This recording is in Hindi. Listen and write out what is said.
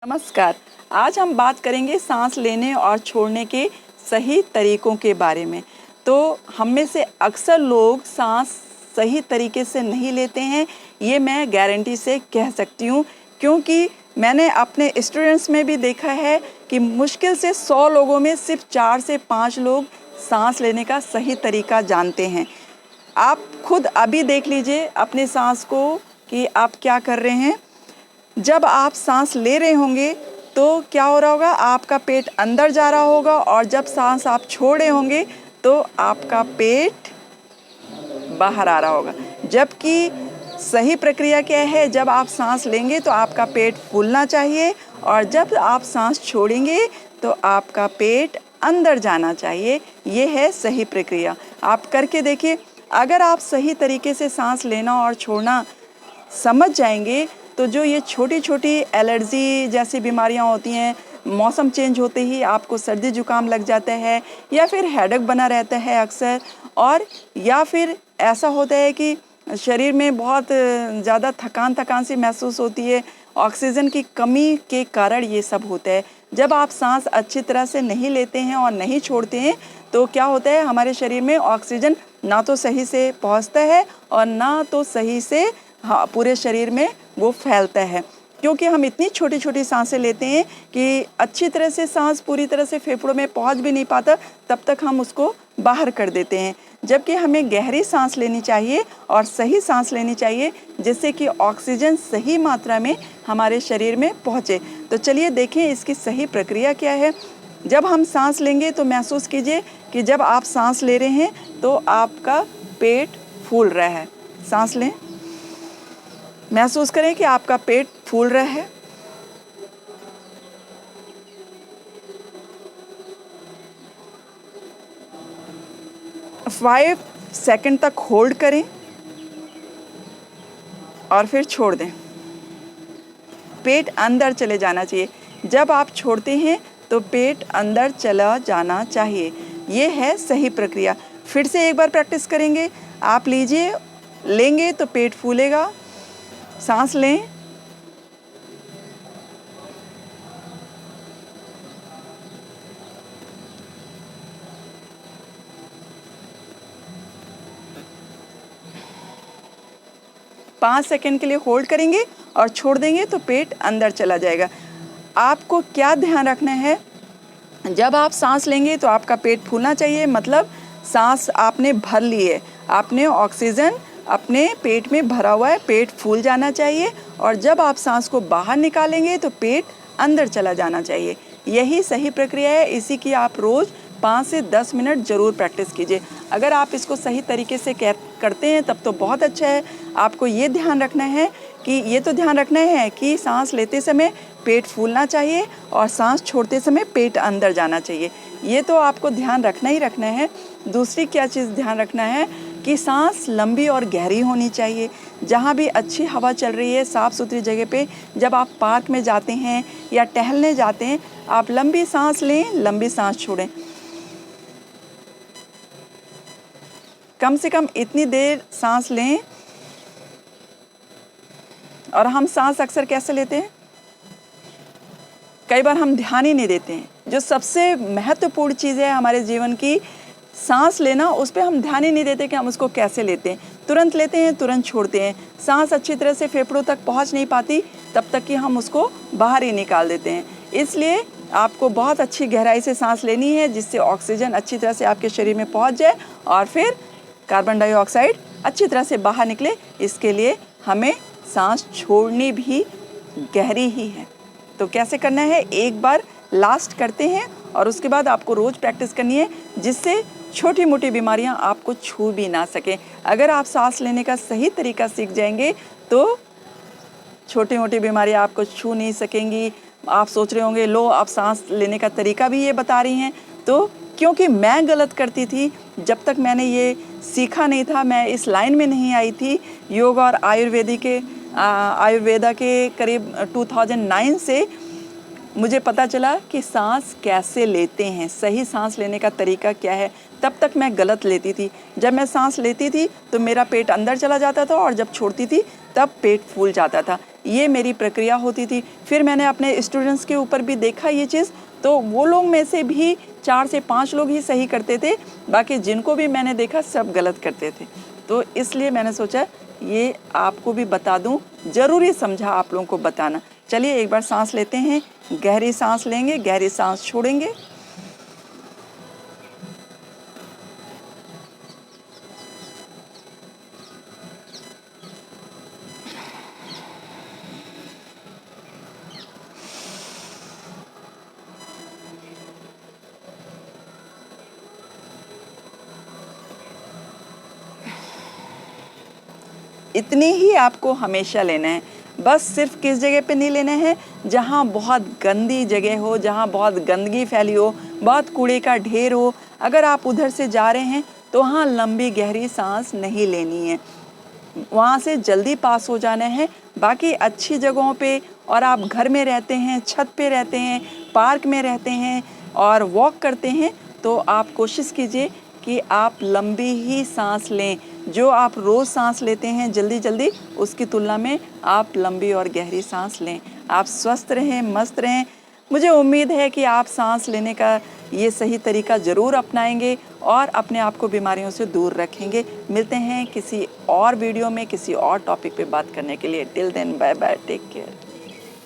नमस्कार। आज हम बात करेंगे सांस लेने और छोड़ने के सही तरीकों के बारे में। तो हम में से अक्सर लोग सांस सही तरीके से नहीं लेते हैं, ये मैं गारंटी से कह सकती हूँ, क्योंकि मैंने अपने स्टूडेंट्स में भी देखा है कि मुश्किल से 100 लोगों में सिर्फ 4 से 5 लोग सांस लेने का सही तरीका जानते हैं। आप खुद अभी देख लीजिए अपनी सांस को कि आप क्या कर रहे हैं। जब आप सांस ले रहे होंगे तो क्या हो रहा होगा, आपका पेट अंदर जा रहा होगा, और जब सांस आप छोड़ रहे होंगे तो आपका पेट बाहर आ रहा होगा। जबकि सही प्रक्रिया क्या है, जब आप सांस लेंगे तो आपका पेट फूलना चाहिए, और जब आप सांस छोड़ेंगे तो आपका पेट अंदर जाना चाहिए। ये है सही प्रक्रिया। आप करके देखिए। अगर आप सही तरीके से सांस लेना और छोड़ना समझ जाएंगे तो जो ये छोटी छोटी एलर्जी जैसी बीमारियां होती हैं, मौसम चेंज होते ही आपको सर्दी जुकाम लग जाता है, या फिर हेडेक बना रहता है अक्सर, और या फिर ऐसा होता है कि शरीर में बहुत ज़्यादा थकान सी महसूस होती है, ऑक्सीजन की कमी के कारण ये सब होता है। जब आप सांस अच्छी तरह से नहीं लेते हैं और नहीं छोड़ते हैं तो क्या होता है, हमारे शरीर में ऑक्सीजन ना तो सही से पहुंचता है और ना तो सही से पूरे शरीर में वो फैलता है, क्योंकि हम इतनी छोटी छोटी सांसें लेते हैं कि अच्छी तरह से सांस पूरी तरह से फेफड़ों में पहुंच भी नहीं पाता, तब तक हम उसको बाहर कर देते हैं। जबकि हमें गहरी सांस लेनी चाहिए और सही सांस लेनी चाहिए, जिससे कि ऑक्सीजन सही मात्रा में हमारे शरीर में पहुँचे। तो चलिए देखें इसकी सही प्रक्रिया क्या है। जब हम सांस लेंगे तो महसूस कीजिए कि जब आप सांस ले रहे हैं तो आपका पेट फूल रहा है। सांस लें, महसूस करें कि आपका पेट फूल रहा है। फाइव सेकंड तक होल्ड करें और फिर छोड़ दें। पेट अंदर चले जाना चाहिए। जब आप छोड़ते हैं तो पेट अंदर चला जाना चाहिए। ये है सही प्रक्रिया। फिर से एक बार प्रैक्टिस करेंगे। आप लीजिए, लेंगे तो पेट फूलेगा। सांस लें, पाँच सेकंड के लिए होल्ड करेंगे और छोड़ देंगे तो पेट अंदर चला जाएगा। आपको क्या ध्यान रखना है, जब आप सांस लेंगे तो आपका पेट फूलना चाहिए, मतलब सांस आपने भर ली है, आपने ऑक्सीजन अपने पेट में भरा हुआ है, पेट फूल जाना चाहिए, और जब आप सांस को बाहर निकालेंगे तो पेट अंदर चला जाना चाहिए। यही सही प्रक्रिया है। इसी की आप रोज़ 5 से 10 मिनट ज़रूर प्रैक्टिस कीजिए। अगर आप इसको सही तरीके से करते हैं तब तो बहुत अच्छा है। आपको ये ध्यान रखना है कि सांस लेते समय पेट फूलना चाहिए और सांस छोड़ते समय पेट अंदर जाना चाहिए। ये तो आपको ध्यान रखना ही रखना है। दूसरी क्या चीज़ ध्यान रखना है कि सांस लंबी और गहरी होनी चाहिए। जहाँ भी अच्छी हवा चल रही है, साफ़ सुथरी जगह पे, जब आप पार्क में जाते हैं या टहलने जाते हैं, आप लंबी सांस लें, लंबी सांस छोड़ें। कम से कम इतनी देर सांस लें। और हम सांस अक्सर कैसे लेते हैं, कई बार हम ध्यान ही नहीं देते हैं। जो सबसे महत्वपूर्ण चीज़ है हमारे जीवन की, सांस लेना, उस पर हम ध्यान ही नहीं देते कि हम उसको कैसे लेते हैं। तुरंत लेते हैं, तुरंत छोड़ते हैं। सांस अच्छी तरह से फेफड़ों तक पहुंच नहीं पाती तब तक कि हम उसको बाहर ही निकाल देते हैं। इसलिए आपको बहुत अच्छी गहराई से सांस लेनी है, जिससे ऑक्सीजन अच्छी तरह से आपके शरीर में पहुंच जाए और फिर कार्बन डाइऑक्साइड अच्छी तरह से बाहर निकले। इसके लिए हमें सांस छोड़नी भी गहरी ही है। तो कैसे करना है, एक बार लास्ट करते हैं और उसके बाद आपको रोज़ प्रैक्टिस करनी है, जिससे छोटी मोटी बीमारियां आपको छू भी ना सकें। अगर आप सांस लेने का सही तरीका सीख जाएंगे तो छोटी मोटी बीमारियां आपको छू नहीं सकेंगी। आप सोच रहे होंगे, लो आप सांस लेने का तरीका भी ये बता रही हैं। तो क्योंकि मैं गलत करती थी, जब तक मैंने ये सीखा नहीं था, मैं इस लाइन में नहीं आई थी। योग और आयुर्वेदा के करीब 2009 से मुझे पता चला कि सांस कैसे लेते हैं, सही सांस लेने का तरीका क्या है। तब तक मैं गलत लेती थी। जब मैं सांस लेती थी तो मेरा पेट अंदर चला जाता था, और जब छोड़ती थी तब पेट फूल जाता था। ये मेरी प्रक्रिया होती थी। फिर मैंने अपने स्टूडेंट्स के ऊपर भी देखा ये चीज़, तो वो लोग में से भी 4 से 5 लोग ही सही करते थे, बाकी जिनको भी मैंने देखा सब गलत करते थे। तो इसलिए मैंने सोचा ये आपको भी बता दूं, ज़रूरी समझा आप लोगों को बताना। चलिए एक बार सांस लेते हैं, गहरी सांस लेंगे, गहरी सांस छोड़ेंगे। इतनी ही आपको हमेशा लेना है। बस सिर्फ किस जगह पे नहीं लेना है, जहाँ बहुत गंदी जगह हो, जहाँ बहुत गंदगी फैली हो, बहुत कूड़े का ढेर हो, अगर आप उधर से जा रहे हैं तो वहाँ लंबी गहरी सांस नहीं लेनी है, वहाँ से जल्दी पास हो जाना है। बाकी अच्छी जगहों पे, और आप घर में रहते हैं, छत पे रहते हैं, पार्क में रहते हैं और वॉक करते हैं, तो आप कोशिश कीजिए कि आप लंबी ही सांस लें। जो आप रोज़ सांस लेते हैं जल्दी जल्दी, उसकी तुलना में आप लंबी और गहरी सांस लें। आप स्वस्थ रहें, मस्त रहें। मुझे उम्मीद है कि आप सांस लेने का ये सही तरीका ज़रूर अपनाएंगे और अपने आप को बीमारियों से दूर रखेंगे। मिलते हैं किसी और वीडियो में, किसी और टॉपिक पे बात करने के लिए। Till then, bye bye, take care.